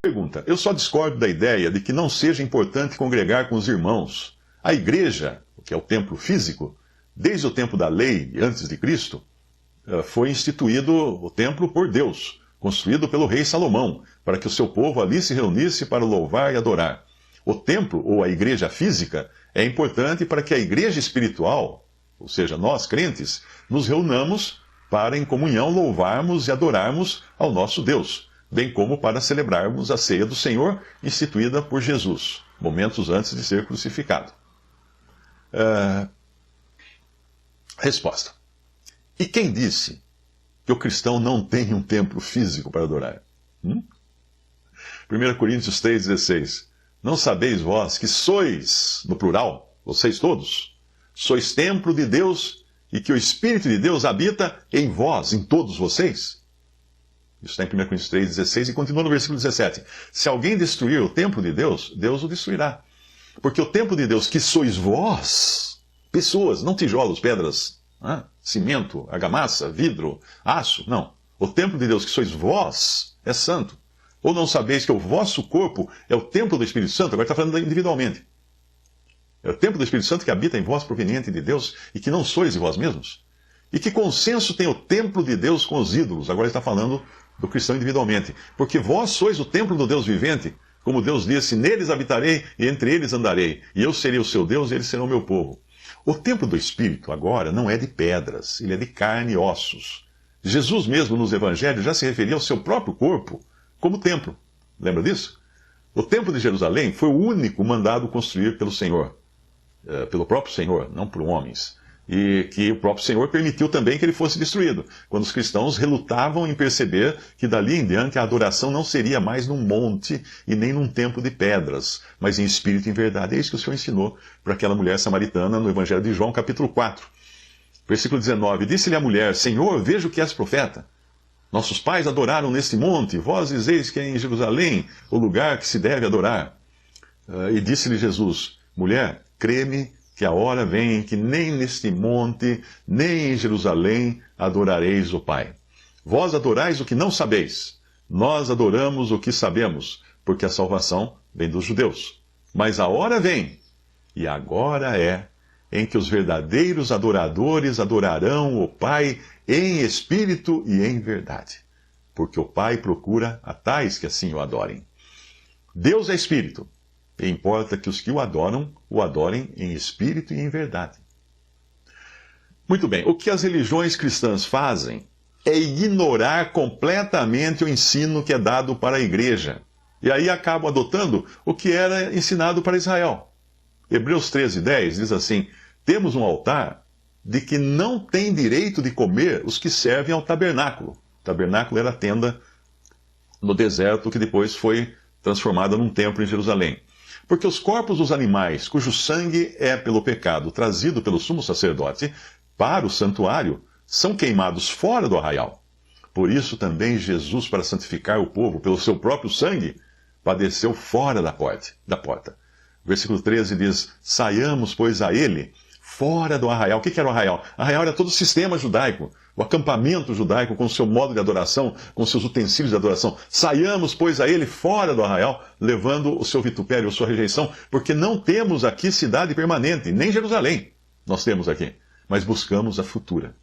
Pergunta: eu só discordo da ideia de que não seja importante congregar com os irmãos. A igreja, que é o templo físico, desde o tempo da lei, antes de Cristo, foi instituído o templo por Deus, construído pelo rei Salomão, para que o seu povo ali se reunisse para louvar e adorar. O templo, ou a igreja física, é importante para que a igreja espiritual, ou seja, nós crentes, nos reunamos para em comunhão louvarmos e adorarmos ao nosso Deus, bem como para celebrarmos a ceia do Senhor, instituída por Jesus, momentos antes de ser crucificado. Resposta: e quem disse que o cristão não tem um templo físico para adorar? 1 Coríntios 3,16: não sabeis vós que sois, no plural, vocês todos, sois templo de Deus e que o Espírito de Deus habita em vós, em todos vocês? Isso está em 1 Coríntios 3,16 e continua no versículo 17. Se alguém destruir o templo de Deus, Deus o destruirá. Porque o templo de Deus que sois vós, pessoas, não tijolos, pedras, cimento, argamassa, vidro, aço, não. O templo de Deus que sois vós é santo. Ou não sabeis que o vosso corpo é o templo do Espírito Santo? Agora está falando individualmente. É o templo do Espírito Santo que habita em vós, proveniente de Deus, e que não sois de vós mesmos. E que consenso tem o templo de Deus com os ídolos? Agora ele está falando do cristão individualmente. Porque vós sois o templo do Deus vivente, como Deus disse: neles habitarei e entre eles andarei, e eu serei o seu Deus e eles serão o meu povo. O templo do Espírito agora não é de pedras, ele é de carne e ossos. Jesus mesmo nos evangelhos já se referia ao seu próprio corpo como templo. Lembra disso? O templo de Jerusalém foi o único mandado construir pelo Senhor, pelo próprio Senhor, não por homens. E que o próprio Senhor permitiu também que ele fosse destruído, quando os cristãos relutavam em perceber que dali em diante a adoração não seria mais num monte e nem num templo de pedras, mas em espírito e em verdade. É isso que o Senhor ensinou para aquela mulher samaritana no Evangelho de João, capítulo 4. Versículo 19: disse-lhe a mulher: Senhor, vejo que és profeta. Nossos pais adoraram neste monte, vós dizeis que é em Jerusalém o lugar que se deve adorar. E disse-lhe Jesus: mulher, crê-me que a hora vem em que nem neste monte, nem em Jerusalém adorareis o Pai. Vós adorais o que não sabeis, nós adoramos o que sabemos, porque a salvação vem dos judeus. Mas a hora vem, e agora é, em que os verdadeiros adoradores adorarão o Pai em espírito e em verdade. Porque o Pai procura a tais que assim o adorem. Deus é espírito, e importa que os que o adorem em espírito e em verdade. Muito bem, o que as religiões cristãs fazem é ignorar completamente o ensino que é dado para a igreja. E aí acabam adotando o que era ensinado para Israel. Hebreus 13:10 diz assim: temos um altar de que não tem direito de comer os que servem ao tabernáculo. O tabernáculo era a tenda no deserto que depois foi transformada num templo em Jerusalém. Porque os corpos dos animais, cujo sangue é pelo pecado trazido pelo sumo sacerdote para o santuário, são queimados fora do arraial. Por isso também Jesus, para santificar o povo pelo seu próprio sangue, padeceu fora da porta. Versículo 13 diz: saiamos, pois, a ele fora do arraial. O que era o arraial? Arraial era todo o sistema judaico, o acampamento judaico com o seu modo de adoração, com seus utensílios de adoração. Saiamos, pois, a ele fora do arraial, levando o seu vitupério, a sua rejeição, porque não temos aqui cidade permanente, nem Jerusalém nós temos aqui, mas buscamos a futura.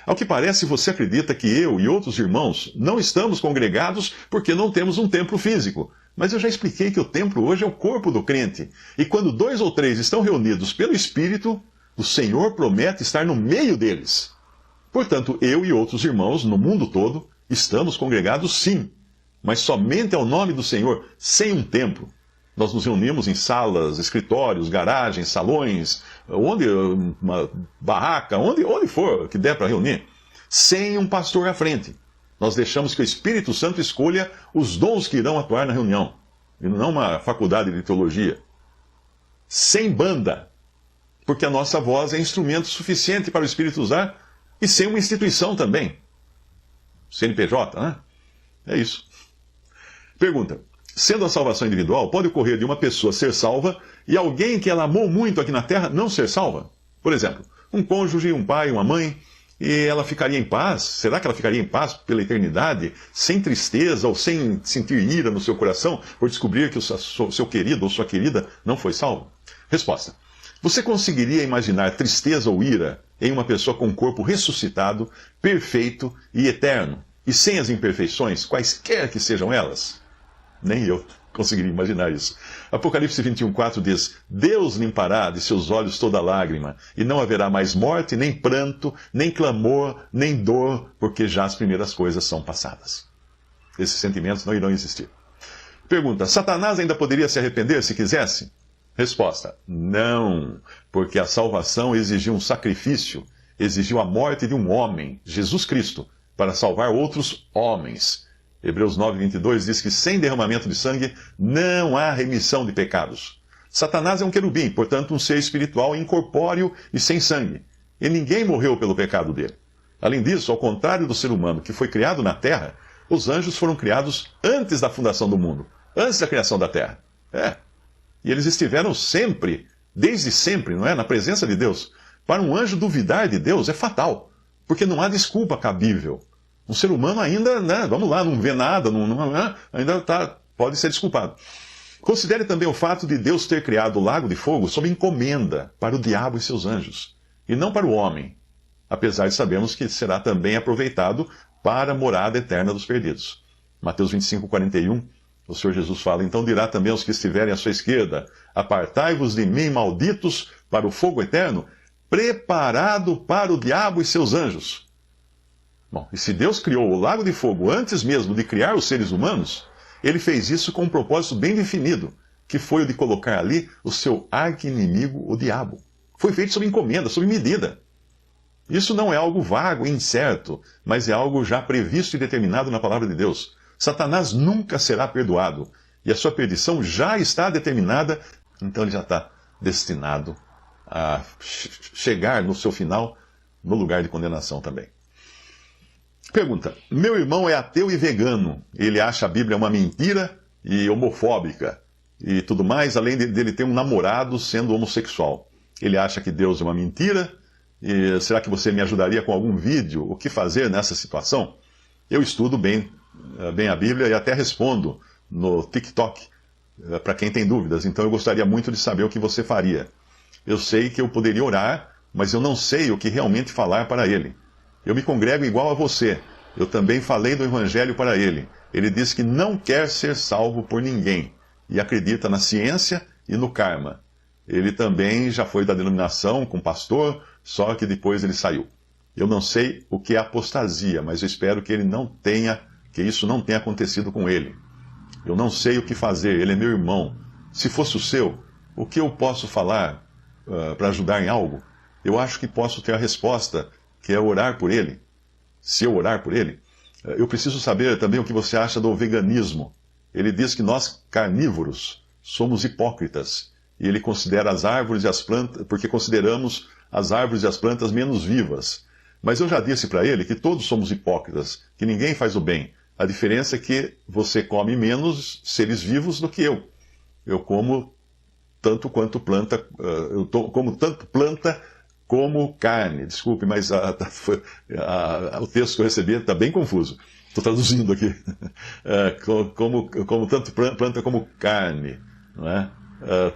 Ao que parece, você acredita que eu e outros irmãos não estamos congregados porque não temos um templo físico. Mas eu já expliquei que o templo hoje é o corpo do crente. E quando 2 ou 3 estão reunidos pelo Espírito, o Senhor promete estar no meio deles. Portanto, eu e outros irmãos no mundo todo estamos congregados sim, mas somente ao nome do Senhor, sem um templo. Nós nos reunimos em salas, escritórios, garagens, salões, uma barraca, onde for que der para reunir, sem um pastor à frente. Nós deixamos que o Espírito Santo escolha os dons que irão atuar na reunião, e não uma faculdade de teologia. Sem banda, porque a nossa voz é instrumento suficiente para o Espírito usar, e sem uma instituição também. CNPJ, né? É isso. Pergunta: sendo a salvação individual, pode ocorrer de uma pessoa ser salva e alguém que ela amou muito aqui na terra não ser salva? Por exemplo, um cônjuge, um pai, uma mãe, e ela ficaria em paz? Será que ela ficaria em paz pela eternidade, sem tristeza ou sem sentir ira no seu coração por descobrir que o seu querido ou sua querida não foi salvo? Resposta. Você conseguiria imaginar tristeza ou ira em uma pessoa com um corpo ressuscitado, perfeito e eterno, e sem as imperfeições, quaisquer que sejam elas? Nem eu conseguiria imaginar isso. Apocalipse 21:4 diz: Deus limpará de seus olhos toda lágrima, e não haverá mais morte, nem pranto, nem clamor, nem dor, porque já as primeiras coisas são passadas. Esses sentimentos não irão existir. Pergunta: Satanás ainda poderia se arrepender se quisesse? Resposta: não, porque a salvação exigiu um sacrifício, exigiu a morte de um homem, Jesus Cristo, para salvar outros homens. Hebreus 9:22 diz que sem derramamento de sangue não há remissão de pecados. Satanás é um querubim, portanto um ser espiritual incorpóreo e sem sangue. E ninguém morreu pelo pecado dele. Além disso, ao contrário do ser humano que foi criado na terra, os anjos foram criados antes da fundação do mundo, antes da criação da terra. E eles estiveram sempre, desde sempre, não é? Na presença de Deus. Para um anjo duvidar de Deus é fatal, porque não há desculpa cabível. Um ser humano ainda, né, vamos lá, não vê nada, ainda pode ser desculpado. Considere também o fato de Deus ter criado o lago de fogo sob encomenda para o diabo e seus anjos, e não para o homem, apesar de sabermos que será também aproveitado para a morada eterna dos perdidos. Mateus 25:41, o Senhor Jesus fala: Então dirá também aos que estiverem à sua esquerda: Apartai-vos de mim, malditos, para o fogo eterno, preparado para o diabo e seus anjos. Bom, e se Deus criou o lago de fogo antes mesmo de criar os seres humanos, ele fez isso com um propósito bem definido, que foi o de colocar ali o seu arqui-inimigo, o diabo. Foi feito sob encomenda, sob medida. Isso não é algo vago e incerto, mas é algo já previsto e determinado na palavra de Deus. Satanás nunca será perdoado, e a sua perdição já está determinada, então ele já está destinado a chegar no seu final no lugar de condenação também. Pergunta: meu irmão é ateu e vegano. Ele acha a Bíblia uma mentira e homofóbica e tudo mais, além dele ter um namorado sendo homossexual. Ele acha que Deus é uma mentira. E será que você me ajudaria com algum vídeo? O que fazer nessa situação? Eu estudo bem a Bíblia e até respondo no TikTok para quem tem dúvidas. Então eu gostaria muito de saber o que você faria. Eu sei que eu poderia orar, mas eu não sei o que realmente falar para ele. Eu me congrego igual a você. Eu também falei do Evangelho para ele. Ele diz que não quer ser salvo por ninguém e acredita na ciência e no karma. Ele também já foi da denominação com pastor, só que depois ele saiu. Eu não sei o que é apostasia, mas eu espero que isso não tenha acontecido com ele. Eu não sei o que fazer, ele é meu irmão. Se fosse o seu, o que eu posso falar para ajudar em algo? Eu acho que posso ter a resposta, que é orar por ele. Se eu orar por ele, eu preciso saber também o que você acha do veganismo. Ele diz que nós, carnívoros, somos hipócritas. E ele considera as árvores e as plantas, porque consideramos as árvores e as plantas menos vivas. Mas eu já disse para ele que todos somos hipócritas, que ninguém faz o bem. A diferença é que você come menos seres vivos do que eu. Eu como tanto quanto planta, como tanto planta como carne. Desculpe, mas o texto que eu recebi está bem confuso. Estou traduzindo aqui. Como tanto planta como carne. Não é?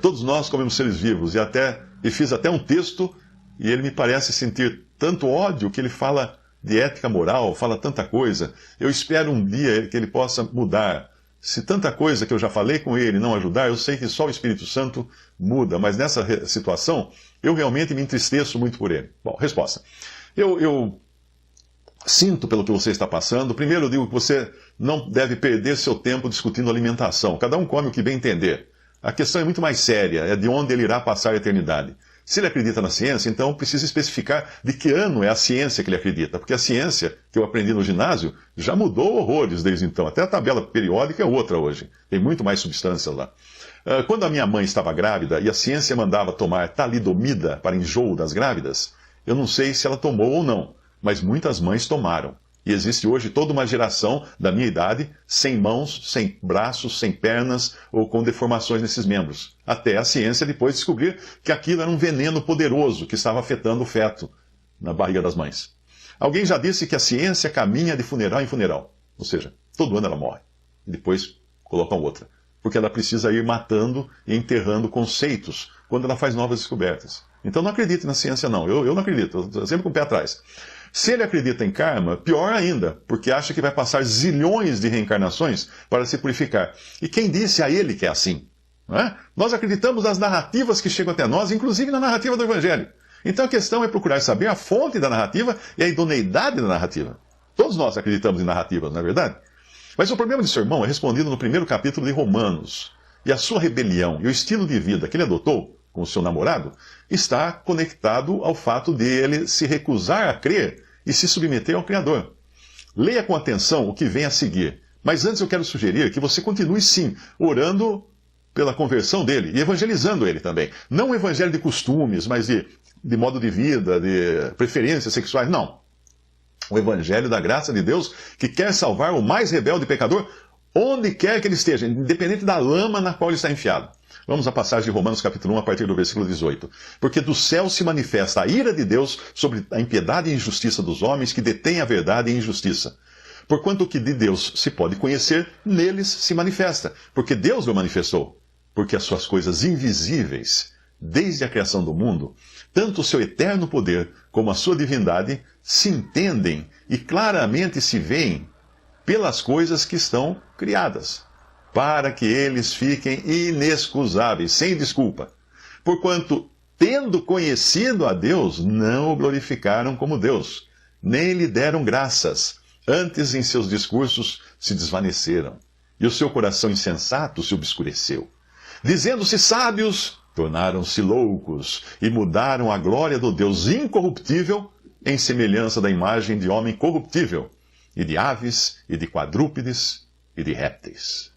Todos nós comemos seres vivos. E fiz até um texto, e ele me parece sentir tanto ódio que ele fala de ética moral, fala tanta coisa. Eu espero um dia que ele possa mudar. Se tanta coisa que eu já falei com ele não ajudar, eu sei que só o Espírito Santo muda, mas nessa situação, eu realmente me entristeço muito por ele. Bom, resposta. Eu sinto pelo que você está passando. Primeiro, eu digo que você não deve perder seu tempo discutindo alimentação. Cada um come o que bem entender. A questão é muito mais séria, é de onde ele irá passar a eternidade. Se ele acredita na ciência, então precisa especificar de que ano é a ciência que ele acredita. Porque a ciência que eu aprendi no ginásio já mudou horrores desde então. Até a tabela periódica é outra hoje. Tem muito mais substâncias lá. Quando a minha mãe estava grávida e a ciência mandava tomar talidomida para enjoo das grávidas, eu não sei se ela tomou ou não, mas muitas mães tomaram. E existe hoje toda uma geração da minha idade sem mãos, sem braços, sem pernas ou com deformações nesses membros. Até a ciência depois descobrir que aquilo era um veneno poderoso que estava afetando o feto na barriga das mães. Alguém já disse que a ciência caminha de funeral em funeral. Ou seja, todo ano ela morre. E depois colocam outra. Porque ela precisa ir matando e enterrando conceitos quando ela faz novas descobertas. Então não acredite na ciência, não. Eu não acredito. Estou sempre com o pé atrás. Se ele acredita em karma, pior ainda, porque acha que vai passar zilhões de reencarnações para se purificar. E quem disse a ele que é assim? Não é? Nós acreditamos nas narrativas que chegam até nós, inclusive na narrativa do Evangelho. Então a questão é procurar saber a fonte da narrativa e a idoneidade da narrativa. Todos nós acreditamos em narrativas, não é verdade? Mas o problema de seu irmão é respondido no primeiro capítulo de Romanos. E a sua rebelião e o estilo de vida que ele adotou com o seu namorado está conectado ao fato de ele se recusar a crer e se submeter ao Criador. Leia com atenção o que vem a seguir. Mas antes eu quero sugerir que você continue sim, orando pela conversão dele e evangelizando ele também. Não um evangelho de costumes, mas de modo de vida, de preferências sexuais, não. O evangelho da graça de Deus que quer salvar o mais rebelde pecador onde quer que ele esteja, independente da lama na qual ele está enfiado. Vamos à passagem de Romanos capítulo 1, a partir do versículo 18. Porque do céu se manifesta a ira de Deus sobre a impiedade e injustiça dos homens que detêm a verdade e a injustiça. Porquanto o que de Deus se pode conhecer, neles se manifesta, porque Deus o manifestou. Porque as suas coisas invisíveis, desde a criação do mundo, tanto o seu eterno poder como a sua divindade, se entendem e claramente se veem pelas coisas que estão criadas, para que eles fiquem inexcusáveis, sem desculpa. Porquanto, tendo conhecido a Deus, não o glorificaram como Deus, nem lhe deram graças, antes em seus discursos se desvaneceram, e o seu coração insensato se obscureceu. Dizendo-se sábios, tornaram-se loucos, e mudaram a glória do Deus incorruptível em semelhança da imagem de homem corruptível, e de aves, e de quadrúpedes, e de répteis.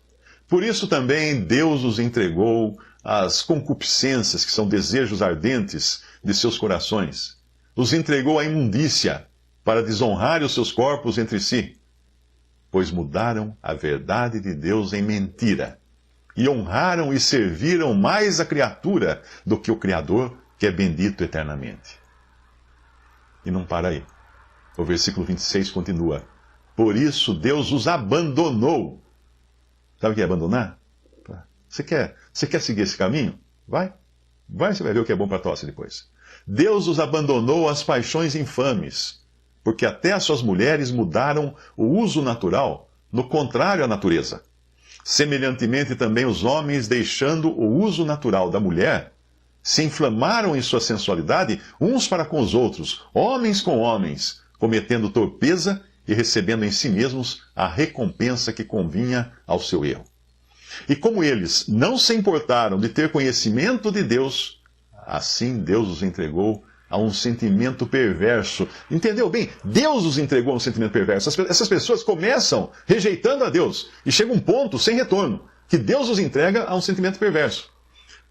Por isso também Deus os entregou às concupiscências, que são desejos ardentes de seus corações. Os entregou à imundícia, para desonrar os seus corpos entre si, pois mudaram a verdade de Deus em mentira, e honraram e serviram mais a criatura do que o Criador, que é bendito eternamente. E não para aí. O versículo 26 continua. Por isso Deus os abandonou. Sabe o que é abandonar? Você quer seguir esse caminho? Vai, você vai ver o que é bom para a tosse depois. Deus os abandonou às paixões infames, porque até as suas mulheres mudaram o uso natural, no contrário à natureza. Semelhantemente também os homens, deixando o uso natural da mulher, se inflamaram em sua sensualidade uns para com os outros, homens com homens, cometendo torpeza e recebendo em si mesmos a recompensa que convinha ao seu erro. E como eles não se importaram de ter conhecimento de Deus, assim Deus os entregou a um sentimento perverso. Entendeu bem? Deus os entregou a um sentimento perverso. Essas pessoas começam rejeitando a Deus e chega um ponto sem retorno, que Deus os entrega a um sentimento perverso,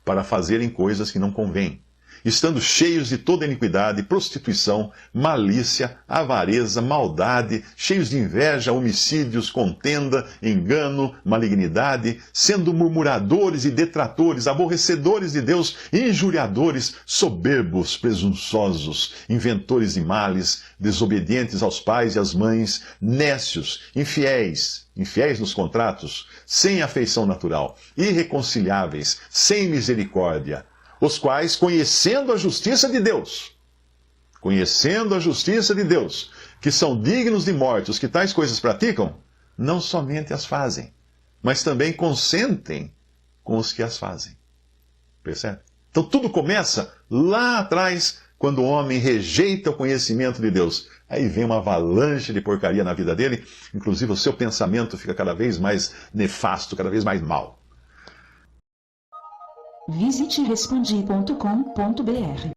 para fazerem coisas que não convêm, estando cheios de toda iniquidade, prostituição, malícia, avareza, maldade, cheios de inveja, homicídios, contenda, engano, malignidade, sendo murmuradores e detratores, aborrecedores de Deus, injuriadores, soberbos, presunçosos, inventores de males, desobedientes aos pais e às mães, nécios, infiéis nos contratos, sem afeição natural, irreconciliáveis, sem misericórdia, os quais, conhecendo a justiça de Deus, que são dignos de morte, os que tais coisas praticam, não somente as fazem, mas também consentem com os que as fazem. Percebe? Então tudo começa lá atrás, quando o homem rejeita o conhecimento de Deus. Aí vem uma avalanche de porcaria na vida dele, inclusive o seu pensamento fica cada vez mais nefasto, cada vez mais mau. Visite respondi.com.br.